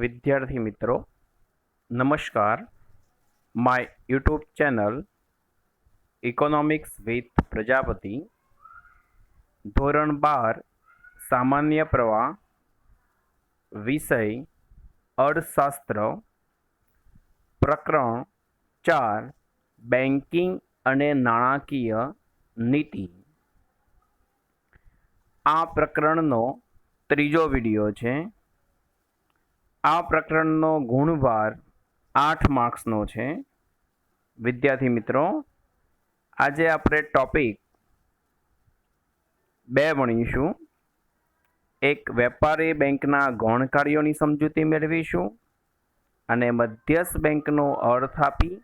વિદ્યાર્થી મિત્રો નમસ્કાર. My YouTube channel economics with Prajapati, ધોરણ 12 સામાન્ય પ્રવાહ, વિષય અર્થશાસ્ત્ર, પ્રકરણ 4 બેન્કિંગ અને નાણાકીય નીતિ. આ પ્રકરણનો ત્રીજો વિડિયો છે. આ પ્રકરણનો ગુણભાર 8 માર્ક્સનો છે. વિદ્યાર્થી મિત્રો, આજે આપણે ટોપિક 2 ભણીશું. એક વેપારી બેંકના ગૌણ કાર્યોની સમજૂતી મેળવીશું અને મધ્યસ્થ બેંકનો અર્થ આપી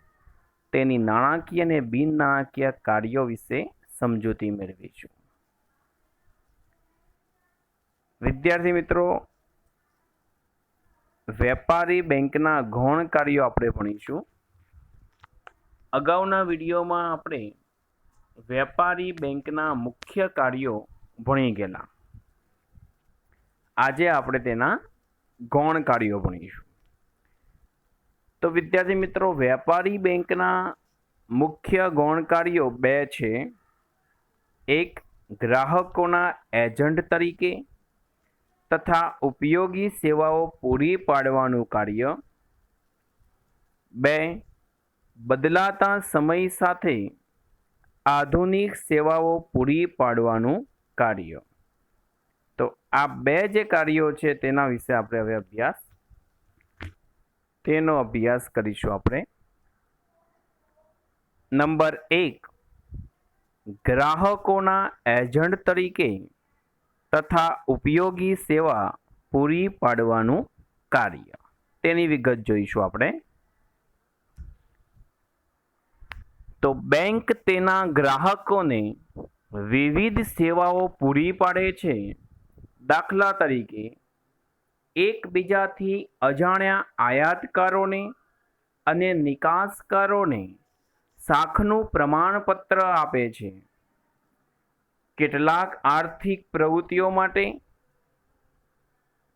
તેની નાણાકીય અને બિન નાણાકીય કાર્યો વિશે સમજૂતી મેળવીશું. વિદ્યાર્થી મિત્રો, વેપારી બેંકના ગૌણ કાર્યો આપણે ભણીશું. અગાઉના વિડીયોમાં આપણે વેપારી બેંકના મુખ્ય કાર્યો ભણી ગયેલા. આજે આપણે તેના ગૌણ કાર્યો ભણીશું. તો વિદ્યાર્થી મિત્રો, વેપારી બેંકના મુખ્ય ગૌણ કાર્યો 2 છે. એક, ગ્રાહકોના એજન્ટ તરીકે તથા ઉપયોગી સેવાઓ પૂરી પાડવાનું કાર્ય. 2, બદલાતા સમય સાથે આધુનિક સેવાઓ પૂરી પાડવાનું કાર્ય. તો આ 2 જે કાર્યો છે તેના વિશે આપણે હવે અભ્યાસ કરીશું. આપણે નંબર 1, ગ્રાહકોના એજન્ટ તરીકે તથા ઉપયોગી સેવા પૂરી પાડવાનું કાર્ય. તેની વિગત જોઈશું આપણે. તો બેંક તેના ગ્રાહકોને વિવિધ સેવાઓ પૂરી પાડે છે. દાખલા તરીકે, એકબીજાથી અજાણ્યા આયાતકારોને અને નિકાસકારોને શાખનું પ્રમાણપત્ર આપે છે. કેટલાક આર્થિક પ્રવૃત્તિઓ માટે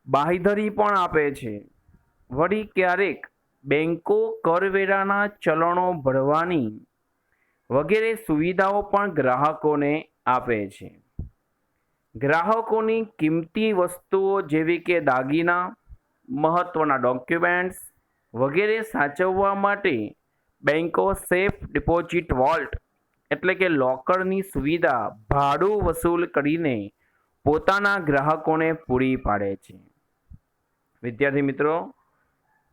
બાંયધરી પણ આપે છે. વળી ક્યારેક બેંકો કરવેરાના ચલણો ભરવાની વગેરે સુવિધાઓ પણ ગ્રાહકોને આપે છે. ગ્રાહકોની કિંમતી વસ્તુઓ જેવી કે દાગીના, મહત્વના ડોક્યુમેન્ટ્સ વગેરે સાચવવા માટે બેંકો સેફ ડિપોઝિટ વોલ્ટ એટલે કે લોકરની સુવિધા ભાડું વસૂલ કરીને પોતાના ગ્રાહકોને પૂરી પાડે છે. વિદ્યાર્થી મિત્રો,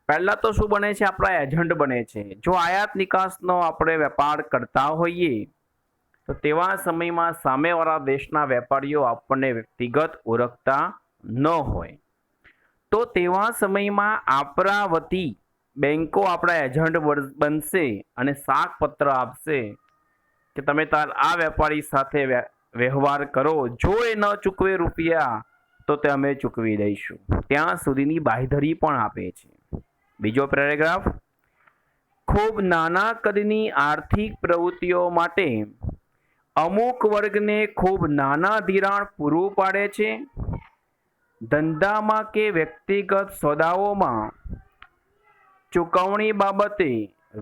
પહેલા તો શું બને છે? આપણા એજન્ટ બને છે. જો આયાત નિકાસનો આપણે વેપાર કરતા હોઈએ તો તેવા સમયમાં સામેવાળા દેશના વેપારીઓ આપણને વ્યક્તિગત ઓળખતા ન હોય, તો તેવા સમયમાં આપણા વતી બેંકો આપણા એજન્ટ બનશે અને શાકપત્ર આપશે કે તમે આ વેપારી સાથે વ્યવહાર કરો. જો એ ન ચૂકવે રૂપિયા તો તે અમે ચૂકવી દઈશું. ત્યાં સુધીની બાંયધરી પણ આપે છે. બીજો પેરેગ્રાફ, ખૂબ નાના કદની આર્થિક પ્રવૃત્તિઓ માટે અમુક વર્ગને ખૂબ નાના ધિરાણ પૂરું પાડે છે. ધંધામાં કે વ્યક્તિગત સોદાઓમાં ચૂકવણી બાબતે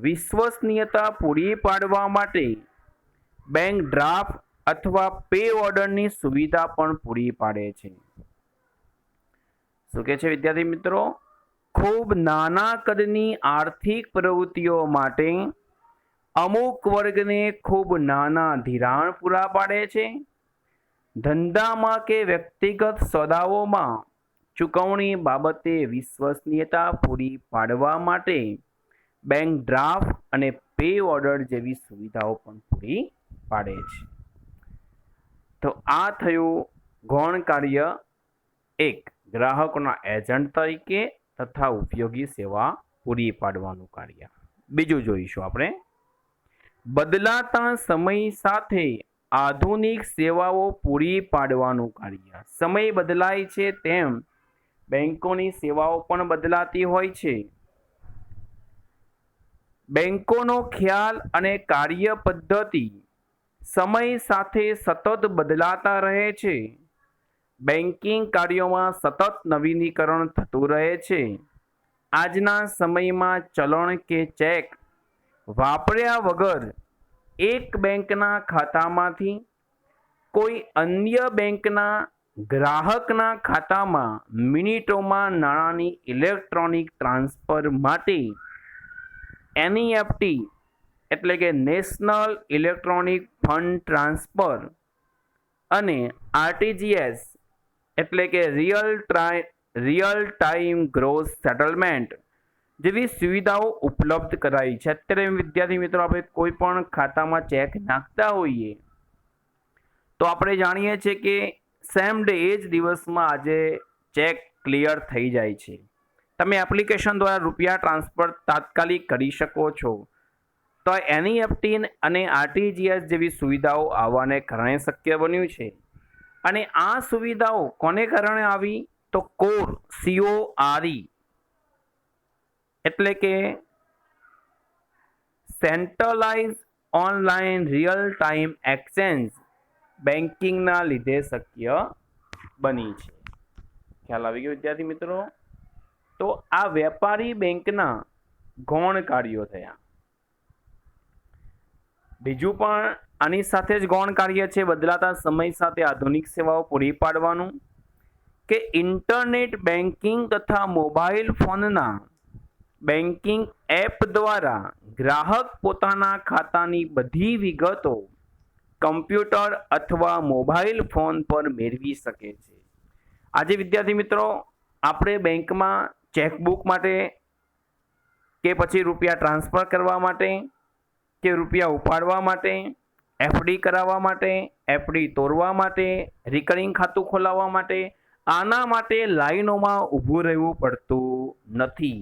વિશ્વસનીયતા પૂરી પાડવા માટે બેંક ડ્રાફ્ટ અથવા પે ઓર્ડરની સુવિધા પણ પૂરી પાડે છે. શું કહે છે વિદ્યાર્થી મિત્રો? ખૂબ નાના કદની આર્થિક પ્રવૃત્તિઓ માટે અમુક વર્ગને ખૂબ નાના ધિરાણ પૂરા પાડે છે. ધંધામાં કે વ્યક્તિગત સોદાઓમાં ચૂકવણી બાબતે વિશ્વસનીયતા પૂરી પાડવા માટે બેંક ડ્રાફ્ટ અને પે ઓર્ડર જેવી સુવિધાઓ પણ પૂરી પાડે છે. તો આ થયું ગૌણ કાર્ય 1, ગ્રાહકોના એજન્ટ તરીકે તથા ઉપયોગી સેવા પૂરી પાડવાનું કાર્ય. બીજું જોઈશું આપણે, બદલાતા સમય સાથે આધુનિક સેવાઓ પૂરી પાડવાનું કાર્ય. સમય બદલાય છે તેમ બેંકોની સેવાઓ પણ બદલાતી હોય છે. બેંકોનો ખ્યાલ અને કાર્ય પદ્ધતિ સમય સાથે સતત બદલાતા રહે છે. બેન્કિંગ કાર્યોમાં સતત નવીનીકરણ થતું રહે છે. આજના સમયમાં ચલણ કે ચેક વાપર્યા વગર એક બેંકના ખાતામાંથી કોઈ અન્ય બેંકના ગ્રાહકના ખાતામાં મિનિટોમાં નાણાંની ઇલેક્ટ્રોનિક ટ્રાન્સફર માટે NEFT એટલે કે નેશનલ ઇલેક્ટ્રોનિક ફંડ ટ્રાન્સફર અને RTGS એટલે કે રિયલ ટાઈમ ગ્રોસ સેટલમેન્ટ જેવી સુવિધાઓ ઉપલબ્ધ કરાઈ છે. અત્યારે વિદ્યાર્થી મિત્રો આપણે કોઈ પણ ખાતામાં ચેક નાખતા હોઈએ તો આપણે જાણીએ છીએ કે સેમ ડે એ જ દિવસમાં આજે ચેક ક્લિયર થઈ જાય છે. તમે એપ્લિકેશન દ્વારા રૂપિયા ટ્રાન્સફર તાત્કાલિક કરી શકો છો. તો NEFT અને RTGS જેવી સુવિધાઓ આવવાને કારણે શક્ય બન્યું છે. અને આ સુવિધાઓ કોને કારણે આવી? તો CORE એટલે કે centralise online real time exchange બેન્કિંગના લીધે શક્ય બની છે. ખ્યાલ આવી ગયો વિદ્યાર્થી મિત્રો? તો આ વેપારી બેંકના ગૌણ કાર્યો થયા. બીજું પણ આની સાથે જ ગૌણ કાર્ય છે બદલાતા સમય સાથે આધુનિક સેવાઓ પૂરી પાડવાનું, કે ઇન્ટરનેટ બેન્કિંગ તથા મોબાઈલ ફોનના બેન્કિંગ એપ દ્વારા ગ્રાહક પોતાના ખાતાની બધી વિગતો કમ્પ્યુટર અથવા મોબાઈલ ફોન પર મેળવી શકે છે. આજે વિદ્યાર્થી મિત્રો આપણે બેંકમાં ચેકબુક માટે કે પછી રૂપિયા ટ્રાન્સફર કરવા માટે કે રૂપિયા ઉપાડવા માટે, FD કરાવવા માટે, FD તોડવા માટે, રિકરિંગ ખાતું ખોલાવવા માટે, આના માટે લાઈનોમાં ઊભું રહેવું પડતું નથી.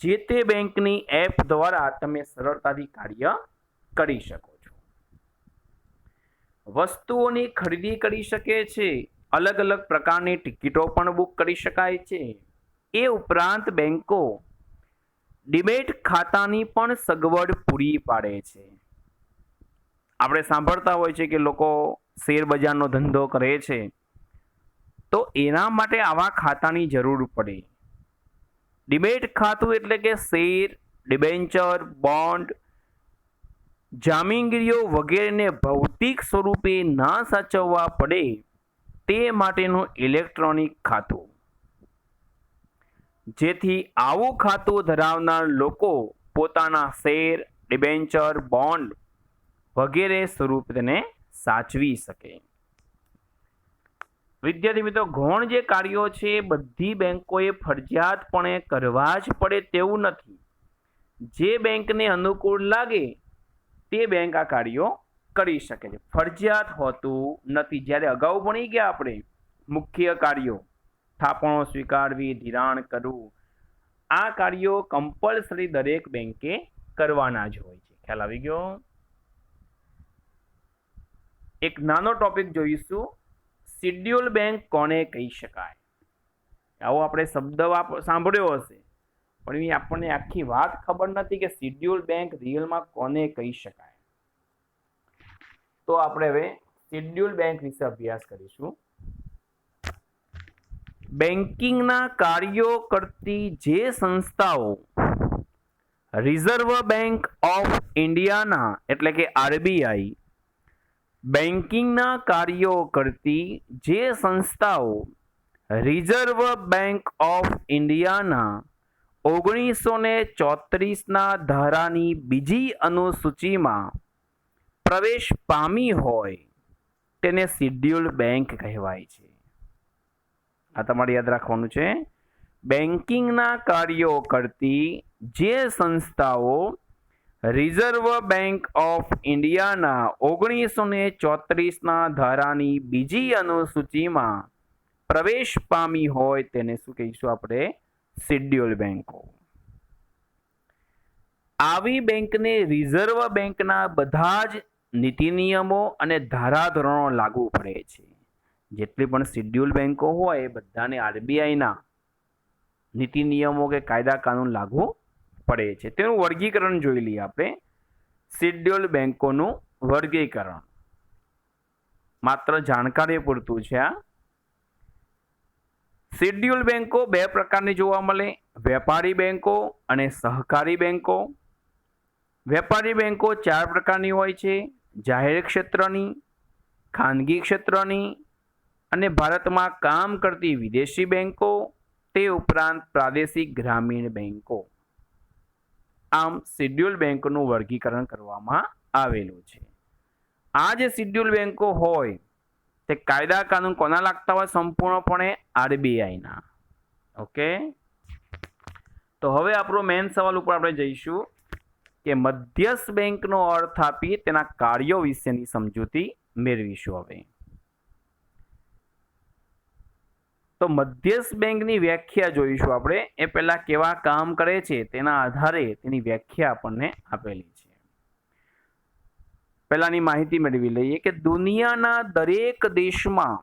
જે તે બેંકની એપ દ્વારા તમે સરળતાથી કાર્ય કરી શકો છો. વસ્તુઓની ખરીદી કરી શકે છે. અલગ અલગ પ્રકારની ટિકિટો પણ બુક કરી શકાય છે. એ ઉપરાંત બેંકો ડિમેટ ખાતાની પણ સગવડ પૂરી પાડે છે. આપણે સાંભળતા હોય છે કે લોકો શેર બજારનો ધંધો કરે છે તો એના માટે આવા ખાતાની જરૂર પડે. ડિમેટ ખાતું એટલે કે શેર, ડિબેન્ચર, બોન્ડ, જામીનગીરીઓ વગેરેને ભૌતિક સ્વરૂપે ના સાચવવા પડે તે માટેનું ઇલેક્ટ્રોનિક ખાતું. જેથી આવું ખાતું ધરાવનાર લોકો પોતાના શેર, ડિબેન્ચર, બોન્ડ વગેરે સ્વરૂપ તેને સાચવી શકે. વિદ્યાર્થી મિત્રો ગૌણ જે કાર્યો છે બધી બેંકોએ ફરજિયાતપણે કરવા જ પડે તેવું નથી. જે બેંકને અનુકૂળ લાગે તે બેંક આ કાર્યો કરી શકે છે. ફરજિયાત હોતું નથી. જ્યારે અગાઉ ભણી ગયા આપણે મુખ્ય કાર્યો, થાપણો સ્વીકારવી, ધિરાણ કરવું, આ કાર્યો કમ્પલસરી દરેક બેંકે કરવાના જ હોય છે. ખ્યાલ આવી ગયો? એક નાનો ટોપિક જોઈશું, શિડ્યુલ બેંક કોને કહી શકાય? આવો આપણે શબ્દ સાંભળ્યો હશે પણ એ આપણને આખી વાત ખબર નથી કે શિડ્યુલ બેંક રિયલમાં કોને કહી શકાય. તો આપણે હવે શિડ્યુલ બેંક વિશે અભ્યાસ કરીશું. બેન્કિંગના કાર્યો કરતી જે સંસ્થાઓ રિઝર્વ બેંક ઓફ ઇન્ડિયાના એટલે કે RBI, બેન્કિંગના કાર્યો કરતી જે સંસ્થાઓ રિઝર્વ બેંક ઓફ ઇન્ડિયાના 1934ના ધારાની બીજી અનુસૂચિમાં પ્રવેશ પામી હોય તેને શિડ્યુલ બેંક કહેવાય છે. આ તમારે યાદ રાખવાનું છે. બેન્કિંગના કાર્યો કરતી જે સંસ્થાઓ રિઝર્વ બેંક ઓફ ઇન્ડિયાના 1934ના ધારાની બીજી અનુસૂચિમાં પ્રવેશ પામી હોય તેને શું કહીશું આપણે? શિડ્યુલ બેંકો. આવી બેંકને રિઝર્વ બેંકના બધા જ નીતિ નિયમો અને ધારાધોરણો લાગુ પડે છે. જેટલી પણ શિડ્યુલ બેંકો હોય એ બધાને RBIના નીતિ નિયમો કે કાયદા કાનૂન લાગુ પડે છે. તેનું વર્ગીકરણ જોઈ લઈએ આપણે. શિડ્યુલ બેંકોનું વર્ગીકરણ માત્ર જાણકારી પૂરતું છે. શેડ્યુલ બેંકો બે પ્રકારની જોવા મળે, વેપારી બેંકો અને સહકારી બેંકો. વેપારી બેંકો ચાર પ્રકારની હોય છે, જાહેર ક્ષેત્રની, ખાનગી ક્ષેત્રની અને ભારતમાં કામ કરતી વિદેશી બેંકો, તે ઉપરાંત પ્રાદેશિક ગ્રામીણ બેંકો. આમ શેડ્યુલ બેંકનું વર્ગીકરણ કરવામાં આવેલું છે. આ જે શેડ્યુલ બેંકો હોય તે કાયદા કાનૂન કોના લાગતા હોય? સંપૂર્ણપણે આરબીઆઈના. ઓકે, તો હવે આપણો મેઇન સવાલ ઉપર આપણે જઈશું કે મધ્યસ્થ બેંકનો અર્થ આપી તેના કાર્યો વિશેની સમજૂતી મેળવીશું. હવે તો મધ્યસ્થ બેંકની વ્યાખ્યા જોઈશું આપણે. એ પહેલા કેવા કામ કરે છે તેના આધારે તેની વ્યાખ્યા આપણને આપેલી છે. પહેલાની માહિતી મેળવી લઈએ કે દુનિયાના દરેક દેશમાં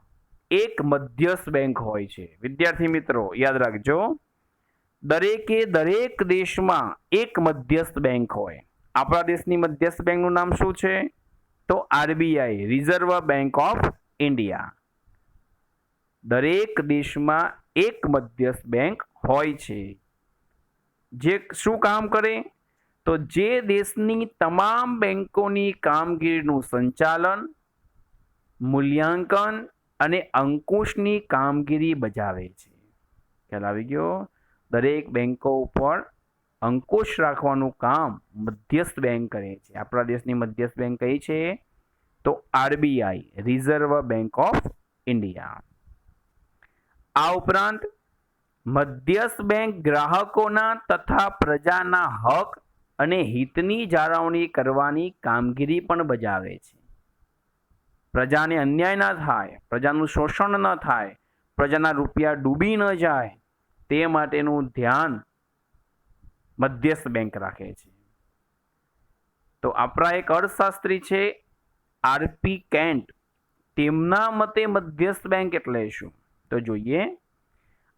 એક મધ્યસ્થ બેંક હોય છે. વિદ્યાર્થી મિત્રો યાદ રાખજો, દરેક દેશમાં એક મધ્યસ્થ બેંક હોય. આપણા દેશની મધ્યસ્થ બેંકનું નામ શું છે? તો RBI, reserve bank of India. દરેક દેશમાં એક મધ્યસ્થ બેંક હોય છે જે શું કામ કરે? તો જે દેશની તમામ બેંકોની કામગીરીનું સંચાલન, મૂલ્યાંકન અને અંકુશની કામગીરી બજાવે છે. ખ્યાલ આવી ગયો? દરેક બેંકો ઉપર અંકુશ રાખવાનું કામ મધ્યસ્થ બેંક કરે છે. આપણા દેશની મધ્યસ્થ બેંક કઈ છે? તો RBI, reserve bank of India. આ ઉપરાંત મધ્યસ્થ બેંક ગ્રાહકોના તથા પ્રજાના હક અને હિતની જાળવણી કરવાની કામગીરી પણ બજાવે છે. પ્રજાને અન્યાય ન થાય, પ્રજાનું શોષણ ન થાય, પ્રજાના રૂપિયા ડૂબી ન જાય, તે માટેનું ધ્યાન મધ્યસ્થ બેંક રાખે છે. તો આપણા એક અર્થશાસ્ત્રી છે આરપી કેન્ટ, તેમના મતે મધ્યસ્થ બેંક એટલે શું? તો જોઈએ.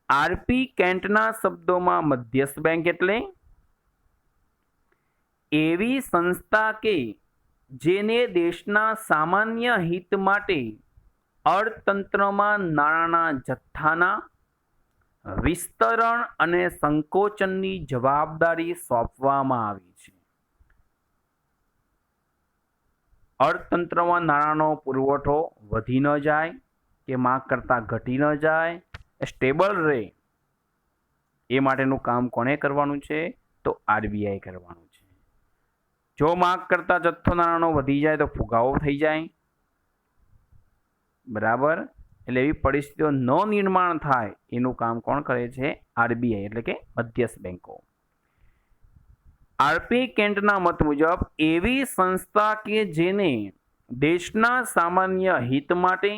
આરપી કેન્ટના શબ્દોમાં મધ્યસ્થ બેંક એટલે એવી સંસ્થા કે જેને દેશના સામાન્ય હિત માટે અર્થતંત્રમાં નાણાંના જથ્થાના વિસ્તરણ અને સંકોચનની જવાબદારી સોંપવામાં આવી છે. અર્થતંત્રમાં નાણાંનો પુરવઠો વધી ન જાય કે માંગ કરતાં ઘટી ન જાય, સ્ટેબલ રહે, એ માટેનું કામ કોણે કરવાનું છે? તો આરબીઆઈ કરવાનું છે. જો માંગ કરતાં જથ્થો નાણાંનો વધી જાય તો ફુગાવો થઈ જાય. બરાબર? એટલે એવી પરિસ્થિતિઓ ન નિર્માણ થાય એનું કામ કોણ કરે છે? આરબીઆઈ એટલે કે મધ્યસ્થ બેંકો. આરપી કેન્ટના મત મુજબ એવી સંસ્થા કે જેને દેશના સામાન્ય હિત માટે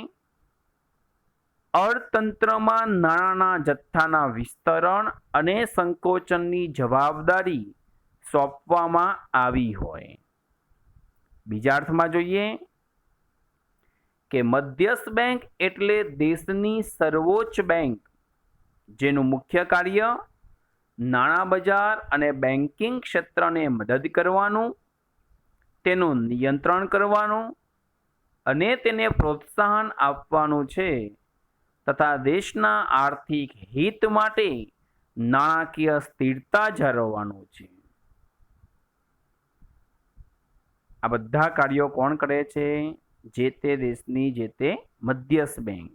અર્થતંત્રમાં નાણાંના જથ્થાના વિસ્તરણ અને સંકોચનની જવાબદારી સોંપવામાં આવી હોય. બીજા અર્થમાં જોઈએ કે મધ્યસ્થ બેંક એટલે દેશની સર્વોચ્ચ બેંક જેનું મુખ્ય કાર્ય નાણાં બજાર અને બેન્કિંગ ક્ષેત્રને મદદ કરવાનું, તેનું નિયંત્રણ કરવાનું અને તેને પ્રોત્સાહન આપવાનું છે તથા દેશના આર્થિક હિત માટે નાણાકીય સ્થિરતા જાળવવાનું છે. આ બધા કાર્યો કોણ કરે છે? જે તે દેશની જે તે મધ્યસ્થ બેંક.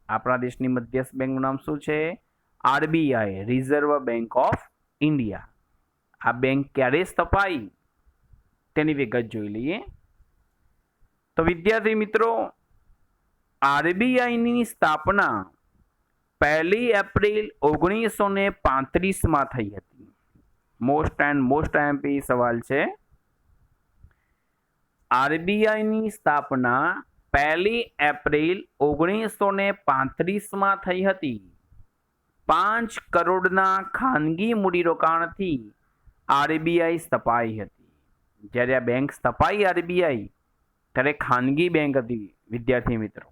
આપણા દેશની મધ્યસ્થ બેંકનું નામ શું છે? RBI, reserve bank of India. આ બેંક ક્યારે સ્થપાઈ તેની વિગત જોઈ લઈએ. તો વિદ્યાર્થી મિત્રો, આરબીઆઈની સ્થાપના 1 એપ્રિલ 1935માં થઈ હતી. મોસ્ટ એમપી સવાલ છે. આરબીઆઈની સ્થાપના 1 એપ્રિલ 1935માં થઈ હતી. 5 કરોડના ખાનગી મૂડીરોકાણથી આરબીઆઈ સ્થપાઈ હતી. જ્યારે આ બેંક સ્થપાઈ આરબીઆઈ ત્યારે ખાનગી બેંક હતી વિદ્યાર્થી મિત્રો.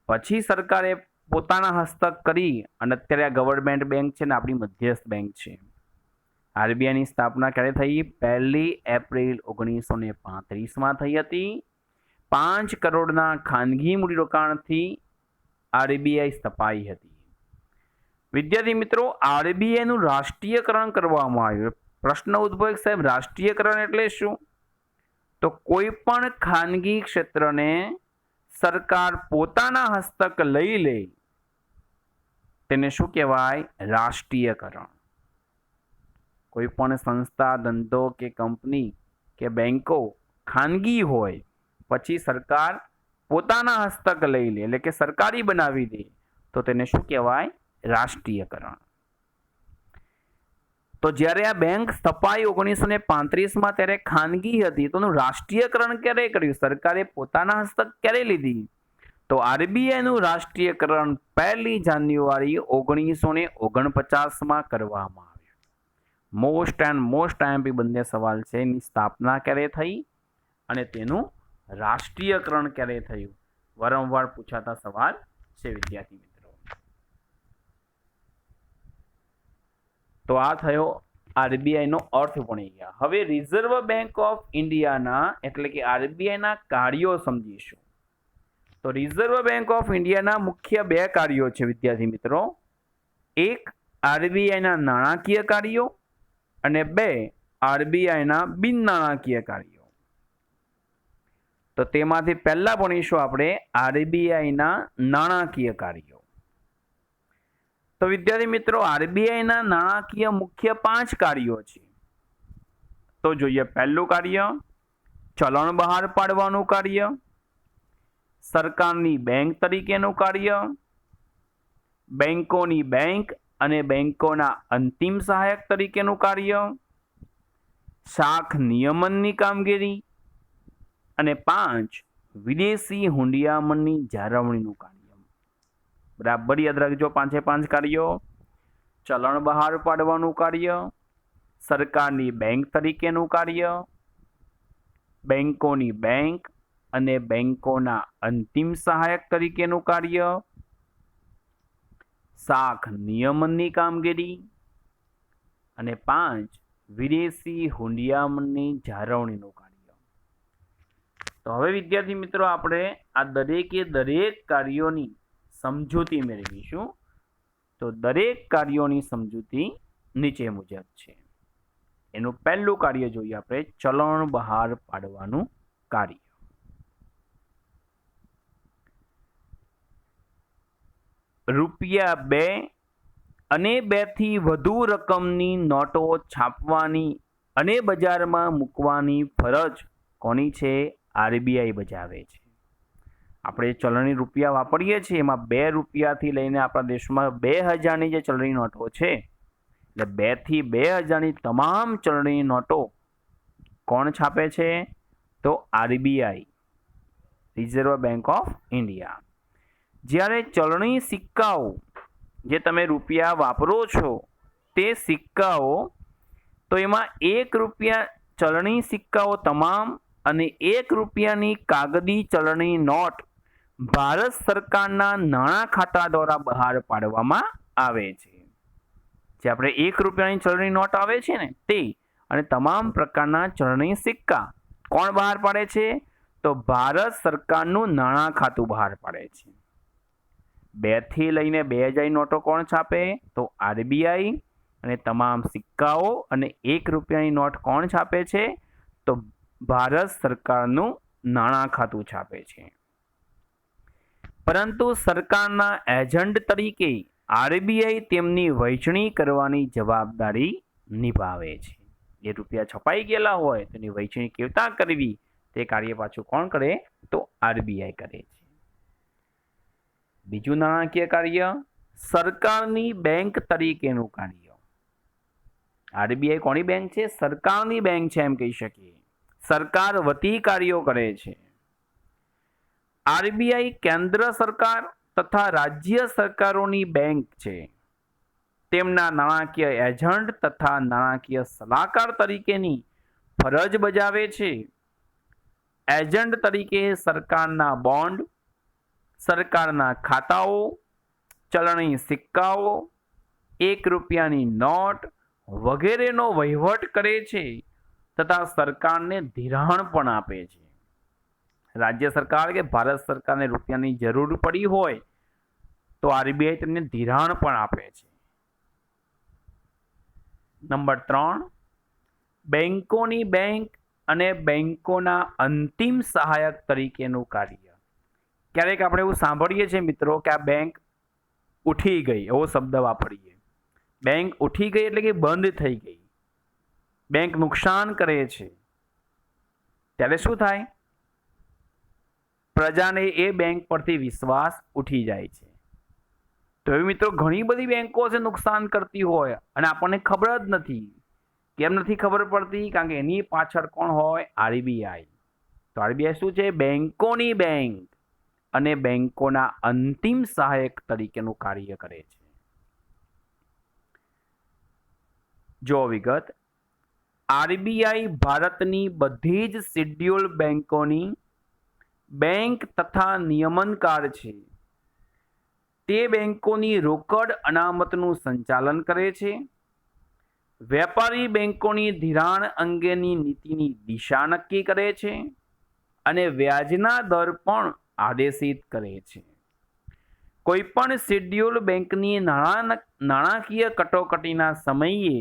પછી સરકારે પોતાના હસ્તક કરી અને અત્યારે આ ગવર્મેન્ટ બેંક છે ને આપણી મધ્યસ્થ બેંક છે. આરબીઆઈની સ્થાપના ક્યારે થઈ? 1 એપ્રિલ 1935માં થઈ હતી. 5 કરોડના ખાનગી મૂડીરોકાણથી આરબીઆઈ સ્થપાઈ હતી. વિદ્યાર્થી મિત્રો, આરબીઆઈ નું રાષ્ટ્રીયકરણ કરવામાં આવ્યું. પ્રશ્ન ઉદ્ભવે સાહેબ, રાષ્ટ્રીયકરણ એટલે શું? તો કોઈ પણ ખાનગી ક્ષેત્રને સરકાર પોતાના હસ્તક લઈ લે તેને શું કહેવાય? રાષ્ટ્રીયકરણ. કોઈ પણ સંસ્થા, ધંધો કે કંપની કે બેંકો ખાનગી હોય પછી સરકાર પોતાના હસ્તક લઈ લે એટલે કે સરકારી બનાવી દે તો તેને શું કહેવાય? રાષ્ટ્રીયકરણ. તો જ્યારે આ બેંક સ્થપાઈ 1935માં ત્યારે ખાનગી હતી તો રાષ્ટ્રીયકરણ ક્યારે કર્યું? સરકારે પોતાના હસ્તક ક્યારે લીધી? તો આરબીઆઈ નું રાષ્ટ્રીયકરણ 1 જાન્યુઆરી 1949માં કરવામાં આવ્યું. મોસ્ટ એન્ડ મોસ્ટ આઈએમપી બંને સવાલ છે. એની સ્થાપના ક્યારે થઈ અને તેનું રાષ્ટ્રીયકરણ ક્યારે થયું? વારંવાર પૂછાતા સવાલ છે વિદ્યાર્થી મિત્રો. તો આ થયો આરબીઆઈ નો અર્થ ભણી ગયા. હવે રિઝર્વ બેંક ઓફ ઇન્ડિયાના એટલે કે આરબીઆઈના કાર્યો સમજીશું. તો રિઝર્વ બેંક ઓફ ઇન્ડિયાના મુખ્ય 2 કાર્યો છે વિદ્યાર્થી મિત્રો. એક આરબીઆઈના નાણાકીય કાર્યો અને 2 આરબીઆઈના બિન નાણાકીય કાર્યો. તો તેમાંથી પહેલા ભણીશું આપણે આરબીઆઈના નાણાકીય કાર્યો. તો વિદ્યાર્થી મિત્રો, આરબીઆઈના નાણાકીય મુખ્ય 5 કાર્યો છે. તો જોઈએ પહેલું કાર્ય ચલણ બહાર પાડવાનું કાર્ય, સરકારની બેંક તરીકેનું કાર્ય, બેંકોની બેંક અને બેંકોના અંતિમ સહાયક તરીકેનું કાર્ય, શાખ નિયમનની કામગીરી અને 5 વિદેશી હુંડિયામણની જાળવણીનું કાર્ય. બરાબર યાદ રાખજો 5 કાર્યો. ચલણ બહાર પાડવાનું કાર્ય, સરકારની બેંક તરીકેનું કાર્ય, બેંકોની બેંક અને બેંકોના અંતિમ સહાયક તરીકેનું કાર્ય, શાખ નિયમનની કામગીરી અને 5 વિદેશી હુંડિયામણની જાળવણીનું કાર્ય. તો હવે વિદ્યાર્થી મિત્રો, આપણે આ દરેકે દરેક કાર્યોની સમજૂતી મેળવીશું. તો દરેક કાર્યોની સમજૂતી નીચે મુજબ છે. એનું પહેલું કાર્ય જોઈએ આપણે, ચલણ બહાર પાડવાનું કાર્ય. ₹2 અને 2 થી વધુ રકમની નોટો છાપવાની અને બજારમાં મૂકવાની ફરજ કોની છે? આરબીઆઈ બજાવે છે. આપણે ચલણી રૂપિયા વાપરીએ છીએ એમાં 2 રૂપિયાથી લઈને આપણા દેશમાં 2000ની જે ચલણી નોટો છે એટલે 2 થી 2000ની તમામ ચલણી નોટો કોણ છાપે છે? તો RBI, reserve bank of India. જ્યારે ચલણી સિક્કાઓ જે તમે રૂપિયા વાપરો છો તે સિક્કાઓ, તો એમાં 1 રૂપિયા ચલણી સિક્કાઓ તમામ અને 1 રૂપિયાની કાગદી ચલણી નોટ ભારત સરકારના નાણાં ખાતા દ્વારા બહાર પાડવામાં આવે છે. જે આપણે 1 રૂપિયાની ચલણી નોટ આવે છે ને તે અને તમામ પ્રકારના ચલણી સિક્કા કોણ બહાર પાડે છે? તો ભારત સરકારનું નાણાં ખાતું બહાર પાડે છે. 2 થી લઈને 2000 નોટો કોણ છાપે? તો આરબીઆઈ. અને તમામ સિક્કાઓ અને 1 રૂપિયાની નોટ કોણ છાપે છે? તો ભારત સરકારનું નાણાં ખાતું છાપે છે. પરંતુ સરકારના એજન્ટ તરીકે આરબીઆઈ તેમની વહેંચણી કરવાની જવાબદારી નિભાવે છે. જે રૂપિયા છપાઈ ગયેલા હોય તેની વહેંચણી કેવી રીતે કરવી તે કાર્ય પાછું કોણ કરે? તો આરબીઆઈ કરે છે. બીજું નાણાકીય કાર્ય, સરકારની બેંક તરીકેનું કાર્ય. આરબીઆઈ કોની બેંક છે? સરકારની બેંક છે એમ કહી શકીએ. સરકાર વતી કાર્યો કરે છે. આરબીઆઈ કેન્દ્ર સરકાર તથા રાજ્ય સરકારોની બેંક છે. તેમના નાણાકીય એજન્ટ તથા નાણાકીય સલાહકાર તરીકેની ફરજ બજાવે છે. એજન્ટ તરીકે સરકારના બોન્ડ, સરકારના ખાતાઓ, ચલણી સિક્કાઓ, 1 રૂપિયાની નોટ વગેરેનો વહીવટ કરે છે તથા સરકારને ધિરાણ પણ આપે છે. રાજ્ય સરકાર કે ભારત સરકારને રૂપિયાની જરૂર પડી હોય તો આરબીઆઈ તેમને ધિરાણ પણ આપે છે. નંબર 3, બેંકોની બેંક અને બેંકોના અંતિમ સહાયક તરીકેનું કાર્ય. ક્યારેક આપણે એવું સાંભળીએ છીએ મિત્રો કે આ બેંક ઉઠી ગઈ, એવો શબ્દ વાપરીએ. બેંક ઉઠી ગઈ એટલે કે બંધ થઈ ગઈ, બેંક નુકસાન કરે છે. ત્યારે શું થાય? પ્રજાને એ બેંક પરથી વિશ્વાસ ઉઠી જાય છે. તો એ મિત્રો ઘણી બધી બેંકો છે નુકસાન કરતી હોય અને આપણને ખબર જ નથી. કેમ નથી ખબર પડતી? કારણ કે એની પાછળ કોણ હોય? આરબીઆઈ. તો આરબીઆઈ શું છે? બેંકોની બેંક અને બેંકોના અંતિમ સહાયક તરીકેનું કાર્ય કરે છે. જો વિગત, આરબીઆઈ ભારતની બધી જ શેડ્યુલ બેંકોની બેંક તથા નિયમનકાર છે. તે બેંકોની રોકડ અનામતનું સંચાલન કરે છે, વેપારી બેંકોની ધિરાણ અંગેની નીતિની દિશા નક્કી કરે છે અને વ્યાજના દર પણ આદેશિત કરે છે. કોઈપણ શેડ્યુલ બેંકની નાણાકીય કટોકટીના સમયે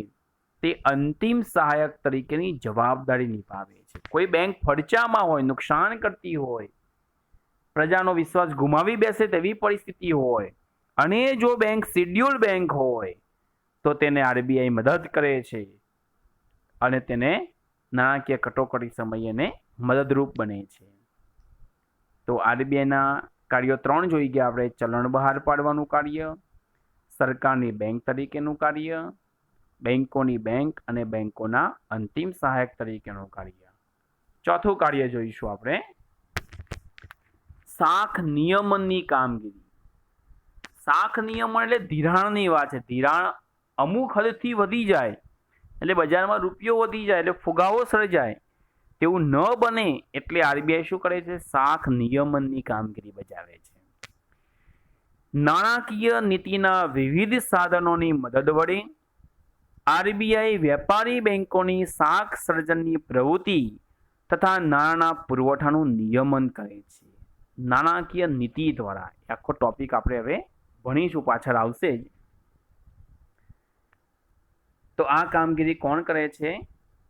તે અંતિમ સહાયક તરીકેની જવાબદારી નિભાવે છે. કોઈ બેંક ફડચામાં હોય, નુકસાન કરતી હોય, પ્રજાનો વિશ્વાસ ગુમાવી બેસે તેવી પરિસ્થિતિ હોય અને જો બેંક શેડ્યુલ બેંક હોય તો તેને આરબીઆઈ મદદ કરે છે અને તેને નાણાકીય કટોકટી સમયે મદદરૂપ બને છે. તો આરબીઆઈના કાર્યો 3 જોઈ ગયા આપણે. ચલણ બહાર પાડવાનું કાર્ય, સરકારની બેંક તરીકેનું કાર્ય, બેંકોની બેંક અને બેંકોના અંતિમ સહાયક તરીકેનું કાર્ય. ચોથું કાર્ય જોઈશું આપણે, શાખ નિયમનની કામગીરી. શાખ નિયમન એટલે ધિરાણની વાત છે. ધિરાણ અમુક હદથી વધી જાય એટલે બજારમાં રૂપિયો વધી જાય એટલે ફુગાવો સર્જાય, તેવું ન બને એટલે આરબીઆઈ શું કરે છે? શાખ નિયમનની કામગીરી બજાવે છે. નાણાકીય નીતિના વિવિધ સાધનોની મદદ વડે આરબીઆઈ વેપારી બેંકોની શાખ સર્જનની પ્રવૃત્તિ તથા નાણાંના પુરવઠાનું નિયમન કરે છે. નાણાકીય નીતિ દ્વારા. આખો ટોપિક આપણે હવે ભણીશું, પાછળ આવશે જ. તો આ કામગીરી કોણ કરે છે?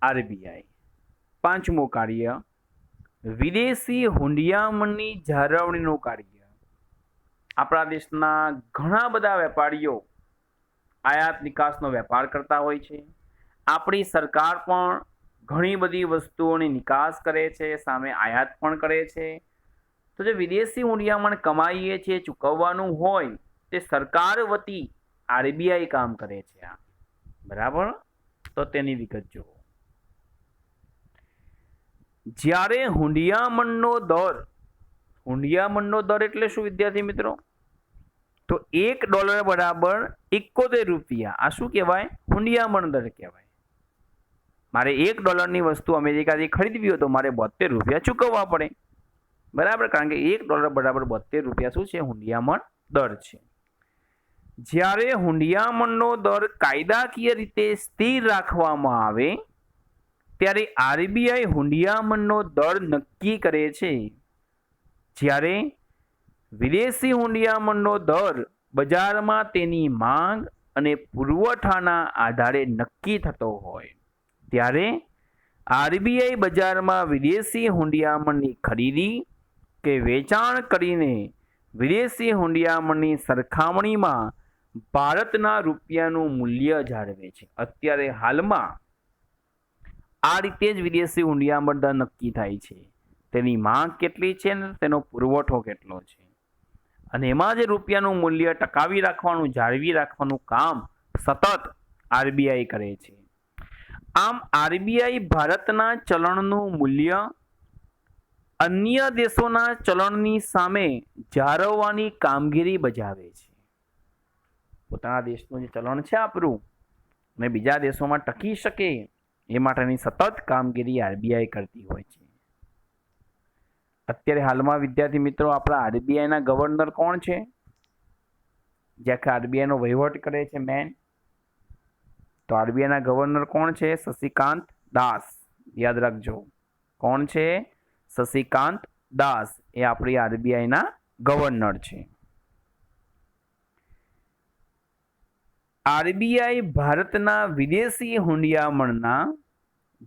આરબીઆઈ. 5મું કાર્ય, વિદેશી હુંડિયામણની જાળવણીનું કાર્ય. આપણા દેશના ઘણા બધા વેપારીઓ આયાત નિકાસનો વેપાર કરતા હોય છે. આપણી સરકાર પણ ઘણી બધી વસ્તુઓની નિકાસ કરે છે, સામે આયાત પણ કરે છે. તો જે વિદેશી હુંડિયામણ કમાઈએ છીએ, ચૂકવવાનું હોય, તે સરકાર વતી આરબીઆઈ કામ કરે છે. બરાબર? તો તેની વિગત જુઓ. જ્યારે હુંડિયામણનો દર એટલે શું વિદ્યાર્થી મિત્રો? તો $1 બરાબર 71 રૂપિયા. આ શું કહેવાય? હુંડિયામણ દર કહેવાય. મારે $1ની વસ્તુ અમેરિકાથી ખરીદવી હોય તો મારે 72 રૂપિયા ચૂકવવા પડે. બરાબર? કારણ કે $1 બરાબર 72 રૂપિયા શું છે? હુંડિયામણ દર છે. જ્યારે હુંડિયામણનો દર કાયદાકીય રીતે સ્થિર રાખવામાં આવે ત્યારે આરબીઆઈ હુંડિયામણનો દર નક્કી કરે છે. જ્યારે વિદેશી હુંડિયામણનો દર બજારમાં તેની માંગ અને પુરવઠાના આધારે નક્કી થતો હોય ત્યારે આરબીઆઈ બજારમાં વિદેશી હુંડિયામણની ખરીદી કે વેચાણ કરીને વિદેશી હુંડિયામણની સરખામણીમાં ભારતના રૂપિયાનું મૂલ્ય જાળવે છે. અત્યારે હાલમાં આ રીતે જ વિદેશી હુંડિયામણ દર નક્કી થાય છે. તેની માંગ કેટલી છે ને તેનો પુરવઠો કેટલો છે, અને એમાં જે રૂપિયાનું મૂલ્ય ટકાવી રાખવાનું, જાળવી રાખવાનું કામ સતત આરબીઆઈ કરે છે. આમ આરબીઆઈ ભારતના ચલણનું મૂલ્ય અન્ય દેશોના ચલણની સામે જાળવવાની કામગીરી બજાવે છે. પોતાના દેશનું જે ચલણ છે આપણું અને બીજા દેશોમાં ટકી શકે એ માટેની સતત કામગીરી આરબીઆઈ કરતી હોય છે. અત્યારે હાલમાં વિદ્યાર્થી મિત્રો આપણા આરબીઆઈના ગવર્નર કોણ છે? જે આખા આરબીઆઈનો વહીવટ કરે છે મેન, તો આરબીઆઈના ગવર્નર કોણ છે? શશિકાંત દાસ. યાદ રાખજો, કોણ છે? શશિકાંત દાસ. એ આપણી આરબીઆઈના ગવર્નર છે. આરબીઆઈ ભારતના વિદેશી હુંડિયામણના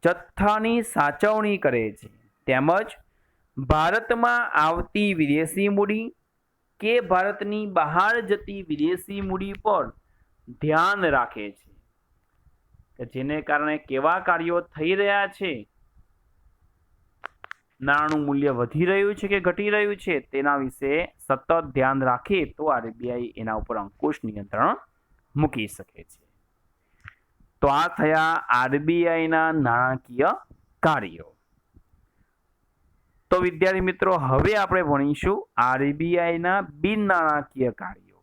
જથ્થાની સાચવણી કરે છે તેમજ ભારતમાં આવતી વિદેશી મૂડી કે ભારતની બહાર જતી વિદેશી મૂડી પર ધ્યાન રાખે છે કે જેને કારણે કેવા કાર્યો થઈ રહ્યા છે, નાણાંનું મૂલ્ય વધી રહ્યું છે કે ઘટી રહ્યું છે તેના વિશે સતત ધ્યાન રાખે તો આરબીઆઈ એના ઉપર અંકુશ નિયંત્રણ મૂકી શકે છે. તો આ થયા આરબીઆઈના નાણાકીય કાર્યો. તો વિદ્યાર્થી મિત્રો, હવે આપણે ભણીશું આરબીઆઈના બિન નાણાકીય કાર્યો.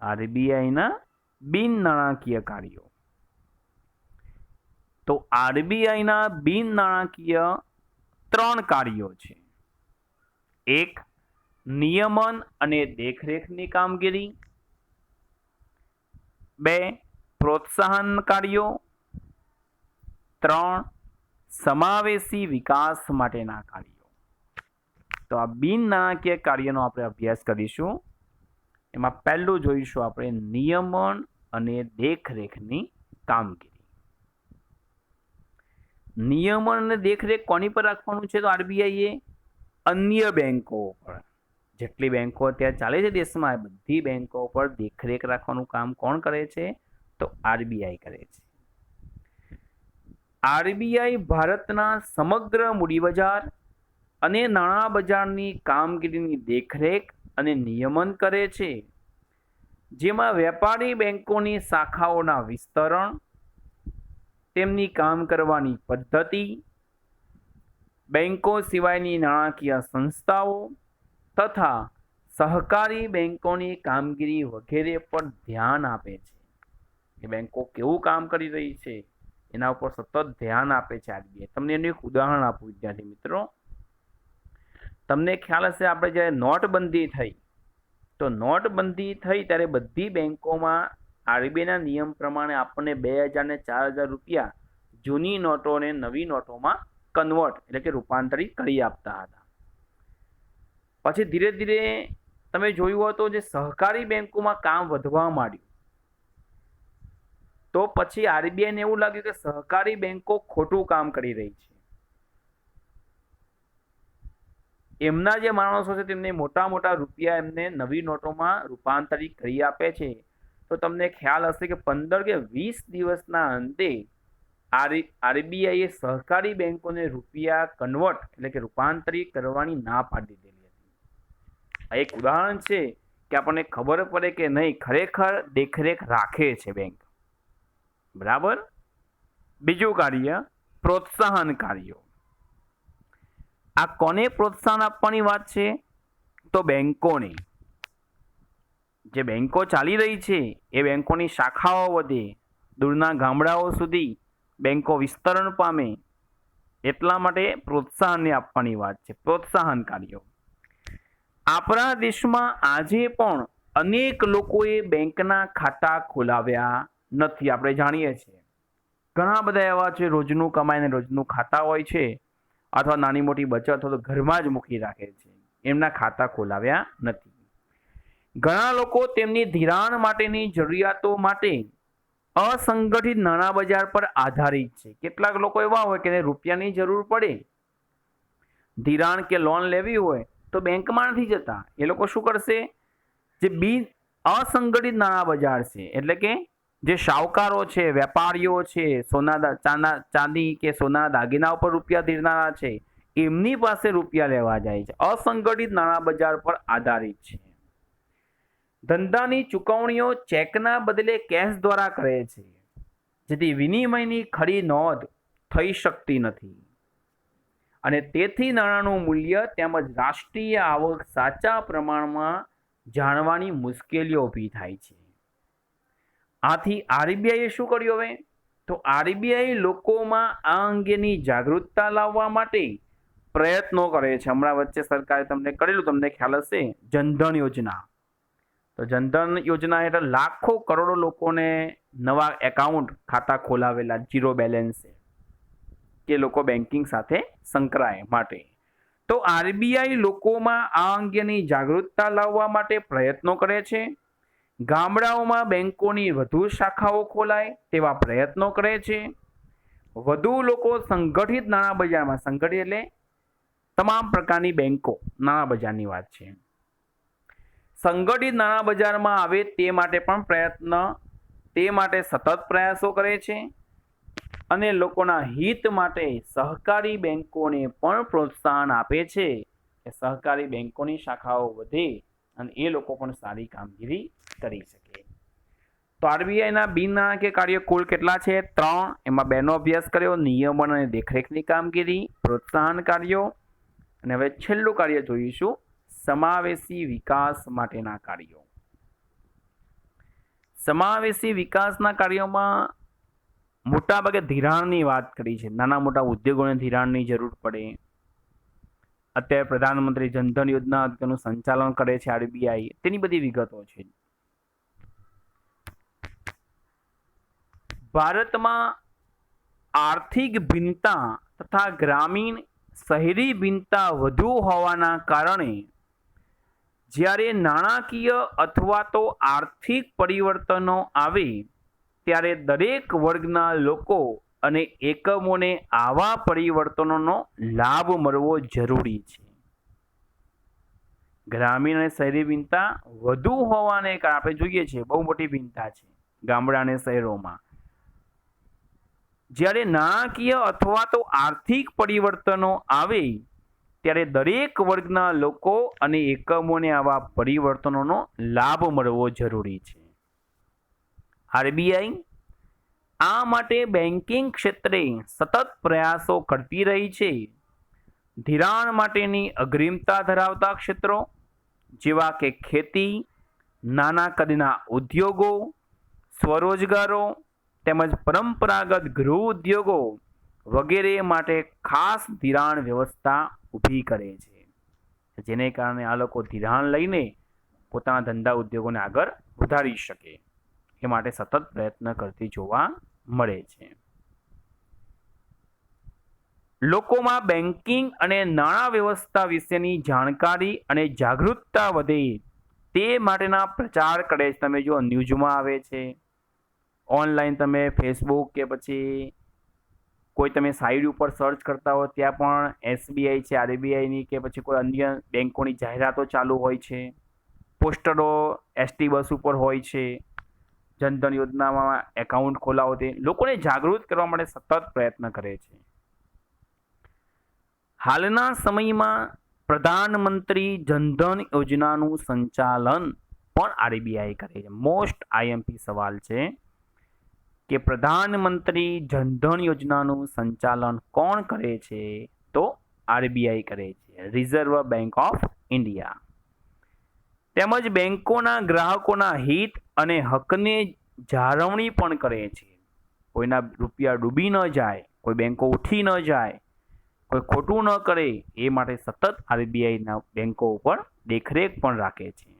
આરબીઆઈના બિન નાણાકીય કાર્યો. તો આરબીઆઈના બિન નાણાકીય 3 કાર્યો છે. 1. નિયમન અને દેખરેખની કામગીરી. 2. પ્રોત્સાહન કાર્યો. 3. સમાવેશી વિકાસ માટેના કાર્યો. તો આ બિન નાણાકીય કાર્યનો આપણે અભ્યાસ કરીશું. એમાં પહેલું જોઈશું આપણે નિયમન અને દેખરેખની કામગીરી. નિયમન અને દેખરેખ કોની પર રાખવાનું છે? તો આરબીઆઈએ અન્ય બેંકો પર, જેટલી બેંકો અત્યારે ચાલે છે દેશમાં, બધી બેંકો પર દેખરેખ રાખવાનું કામ કોણ કરે છે? તો આરબીઆઈ કરે છે. આરબીઆઈ ભારતના સમગ્ર મૂડી બજાર અને નાણાં બજારની કામગીરીની દેખરેખ અને નિયમન કરે છે, જેમાં વેપારી બેંકોની શાખાઓના વિસ્તરણ, તેમની કામ કરવાની પદ્ધતિ, બેંકો સિવાયની નાણાકીય સંસ્થાઓ તથા સહકારી બેંકોની કામગીરી વગેરે પર ધ્યાન આપે છે. એ બેંકો કેવું કામ કરી રહી છે એના ઉપર સતત ધ્યાન આપે છે આરબીઆઈ. તમને એનું એક ઉદાહરણ આપું વિદ્યાર્થી મિત્રો. તમને ખ્યાલ હશે, આપણે જ્યારે નોટબંધી થઈ, તો નોટબંધી થઈ ત્યારે બધી બેંકોમાં આરબીઆઈના નિયમ પ્રમાણે આપણને 2000 ને 4000 રૂપિયા જૂની નોટોને નવી નોટોમાં કન્વર્ટ એટલે કે રૂપાંતરિત કરી આપતા હતા. પછી ધીરે ધીરે તમે જોયું હતો જે સહકારી બેંકોમાં કામ વધવા માંડ્યું, તો પછી આરબીઆઈને એવું લાગ્યું કે સહકારી બેંકો ખોટું કામ કરી રહી છે. એમના જે માણસો છે તેમને મોટા મોટા રૂપિયા એમને નવી નોટોમાં રૂપાંતરિત કરી આપે છે. તો તમને ખ્યાલ હશે કે 15 કે 20 દિવસના અંતે આરબીઆઈએ સહકારી બેંકોને રૂપિયા કન્વર્ટ એટલે કે રૂપાંતરિત કરવાની ના પાડી દીધેલી હતી. આ એક ઉદાહરણ છે કે આપણને ખબર પડે કે નહીં, ખરેખર દેખરેખ રાખે છે બેંક. બરાબર. બીજું કાર્ય પ્રોત્સાહન કાર્યો. આ કોને પ્રોત્સાહન આપવાની વાત છે? તો બેંકોને. જે બેંકો ચાલી રહી છે એ બેંકોની શાખાઓ વધે, દૂરના ગામડાઓ સુધી બેંકો વિસ્તરણ પામે, એટલા માટે પ્રોત્સાહનને આપવાની વાત છે. પ્રોત્સાહન કાર્યો. આપણા દેશમાં આજે પણ અનેક લોકોએ બેંકના ખાતા ખોલાવ્યા નથી. આપણે જાણીએ છીએ ઘણા બધા એવા છે રોજનું કમાઈને રોજનું ખાતા હોય છે, અથવા નાની મોટી બચત હોય તો ઘરમાં જ મૂકી રાખે છે, એમના ખાતા ખોલાવ્યા નથી. ઘણા લોકો તેમની ધિરાણ માટેની જરૂરિયાતો માટે અસંગઠિત નાણાં બજાર પર આધારિત છે. કેટલાક લોકો એવા હોય કે રૂપિયાની જરૂર પડે, ધિરાણ કે લોન લેવી હોય તો બેંકમાં નથી જતા. એ લોકો શું કરશે? જે અસંગઠિત નાણાં બજાર છે એટલે કે જે શાહુકારો છે, વેપારીઓ છે, ચાંદી કે સોના દાગીના ઉપર રૂપિયા ધીરનારા છે, એમની પાસે રૂપિયા લેવા જાય છે. અસંગઠિત નાણાં બજાર પર આધારિત છે. ધંધાની ચૂકવણીઓ ચેકના બદલે કેશ દ્વારા કરે છે, જેથી વિનિમયની ખરી નોંધ થઈ શકતી નથી અને તેથી નાણાંનું મૂલ્ય તેમજ રાષ્ટ્રીય આવક સાચા પ્રમાણમાં જાણવાની મુશ્કેલીઓ ઊભી થાય છે. આથી આરબીઆઈએ શું કર્યું હવે? તો આરબીઆઈ લોકોમાં આ અંગેની જાગૃતતા લાવવા માટે પ્રયત્નો કરે છે. હમણાં વચ્ચે સરકારે તમને કરેલું, તમને ખ્યાલ હશે, જનધન યોજના. તો જનધન યોજના હેઠળ લાખો કરોડો લોકોને નવા એકાઉન્ટ ખાતા ખોલાવેલા, ઝીરો બેલેન્સ, કે લોકો બેન્કિંગ સાથે સંકળાય માટે. તો આરબીઆઈ લોકોમાં આ અંગેની જાગૃતતા લાવવા માટે પ્રયત્નો કરે છે. ગામડાઓમાં બેંકોની વધુ શાખાઓ ખોલાય તેવા પ્રયત્નો કરે છે. વધુ લોકો સંગઠિત નાણાં બજારમાં, સંગઠિત એટલે તમામ પ્રકારની બેંકો નાણાં બજારની વાત છે, સંગઠિત નાણાં બજારમાં આવે તે માટે પણ તે માટે સતત પ્રયાસો કરે છે અને લોકોના હિત માટે સહકારી બેંકોને પણ પ્રોત્સાહન આપે છે કે સહકારી બેંકોની શાખાઓ વધે અને એ લોકો પણ સારી કામગીરી કરી શકે. તો આરબીઆઈના બિન નાણાકીય કાર્યો કુલ કેટલા છે? 3. એમાં 2નો અભ્યાસ કર્યો, નિયમન અને દેખરેખની કામગીરી, પ્રોત્સાહન કાર્યો, અને હવે છેલ્લું કાર્ય જોઈશું, સમાવેશી વિકાસ માટેના કાર્યો. સમાવેશી વિકાસના કાર્યોમાં મોટાભાગે ધિરાણની વાત કરી છે. નાના મોટા ઉદ્યોગોને ધિરાણની જરૂર પડે. અત્યારે પ્રધાનમંત્રી જનધન યોજના તેનું સંચાલન કરે છે આરબીઆઈ, તેની બધી વિગતો છે. ભારતમાં આર્થિક ભિન્નતા તથા ગ્રામીણ શહેરી ભિન્નતા વધુ હોવાના કારણે જ્યારે નાણાકીય અથવા તો આર્થિક પરિવર્તનો આવે ત્યારે દરેક વર્ગના લોકો અને એકમોને આવા પરિવર્તનોનો લાભ મળવો જરૂરી છે. ગ્રામીણ અને શહેરી ભિન્નતા વધુ હોવાને કારણે આપણે જોઈએ છીએ બહુ મોટી ભિન્નતા છે ગામડા અને શહેરોમાં. જ્યારે નાણાકીય અથવા તો આર્થિક પરિવર્તનો આવે ત્યારે દરેક વર્ગના લોકો અને એકમોને આવા પરિવર્તનોનો લાભ મળવો જરૂરી છે. આરબીઆઈ આ માટે બેન્કિંગ ક્ષેત્રે સતત પ્રયાસો કરતી રહી છે. ધિરાણ માટેની અગ્રિમતા ધરાવતા ક્ષેત્રો જેવા કે ખેતી, નાના કદના ઉદ્યોગો, સ્વરોજગારો તેમજ પરંપરાગત ગૃહ ઉદ્યોગો વગેરે માટે ખાસ ધિરાણ વ્યવસ્થા ઊભી કરે છે, જેને કારણે આ લોકો ધિરાણ લઈને પોતાના ધંધા ઉદ્યોગોને આગળ વધારી શકે એ માટે સતત પ્રયત્ન કરતી જોવા મળે છે. લોકોમાં બેન્કિંગ અને નાણાં વ્યવસ્થા વિશેની જાણકારી અને જાગૃતતા વધે તે માટેના પ્રચાર કરે છે. તમે જો ન્યૂઝમાં આવે છે, ઓનલાઈન તમે ફેસબુક કે પછી કોઈ તમે સાઇટ ઉપર સર્ચ કરતા હો ત્યાં પણ એસબીઆઈ છે, આરબીઆઈની કે પછી કોઈ અન્ય બેન્કોની જાહેરાતો ચાલુ હોય છે. પોસ્ટરો એસટી બસ ઉપર હોય છે. જનધન યોજનામાં એકાઉન્ટ ખોલાવો તે લોકોને જાગૃત કરવા માટે સતત પ્રયત્ન કરે છે. હાલના સમયમાં પ્રધાનમંત્રી જનધન યોજનાનું સંચાલન પણ આરબીઆઈ કરે છે. મોસ્ટ આઈએમપી સવાલ છે કે પ્રધાનમંત્રી જનધન યોજનાનું સંચાલન કોણ કરે છે? તો આરબીઆઈ કરે છે, રિઝર્વ બેંક ઓફ ઇન્ડિયા. તેમજ બેંકોના ગ્રાહકોના હિત અને હકને જાળવણી પણ કરે છે. કોઈના રૂપિયા ડૂબી ન જાય, કોઈ બેંકો ઉઠી ન જાય, કોઈ ખોટું ન કરે એ માટે સતત આરબીઆઈના બેંકો ઉપર દેખરેખ પણ રાખે છે.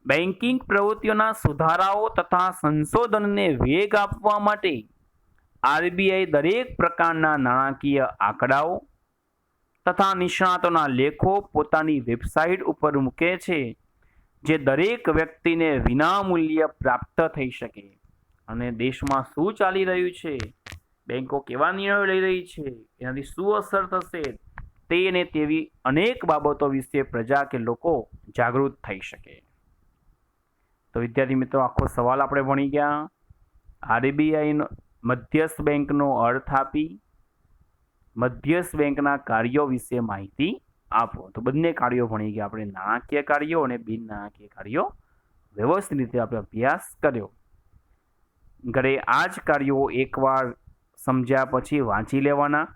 બેન્કિંગ પ્રવૃત્તિઓના સુધારાઓ તથા સંશોધનને વેગ આપવા માટે આરબીઆઈ દરેક પ્રકારના નાણાકીય આંકડાઓ તથા નિષ્ણાતોના લેખો પોતાની વેબસાઇટ ઉપર મૂકે છે, જે દરેક વ્યક્તિને વિનામૂલ્ય પ્રાપ્ત થઈ શકે. અને દેશમાં શું ચાલી રહ્યું છે, બેંકો કેવા નિર્ણયો લઈ રહી છે, એનાથી શું અસર થશે, તે ને તેવી અનેક બાબતો વિશે પ્રજા કે લોકો જાગૃત થઈ શકે. તો વિદ્યાર્થી મિત્રો, આખો સવાલ આપણે ભણી ગયા. આરબીઆઈનો મધ્યસ્થ બેંકનો અર્થ આપી, મધ્યસ્થ બેંકના કાર્યો વિશે માહિતી આપો. તો બંને કાર્યો ભણી ગયા આપણે, નાણાકીય કાર્યો અને બિન નાણાકીય કાર્યો વ્યવસ્થિત રીતે આપણે અભ્યાસ કર્યો. ઘરે આ જ કાર્યો એકવાર સમજ્યા પછી વાંચી લેવાના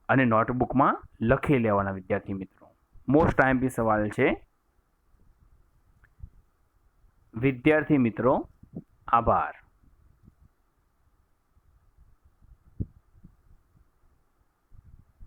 અને નોટબુકમાં લખી લેવાના. વિદ્યાર્થી મિત્રો, મોસ્ટ આઈએમપી સવાલ છે. વિદ્યાર્થી મિત્રો, આભાર.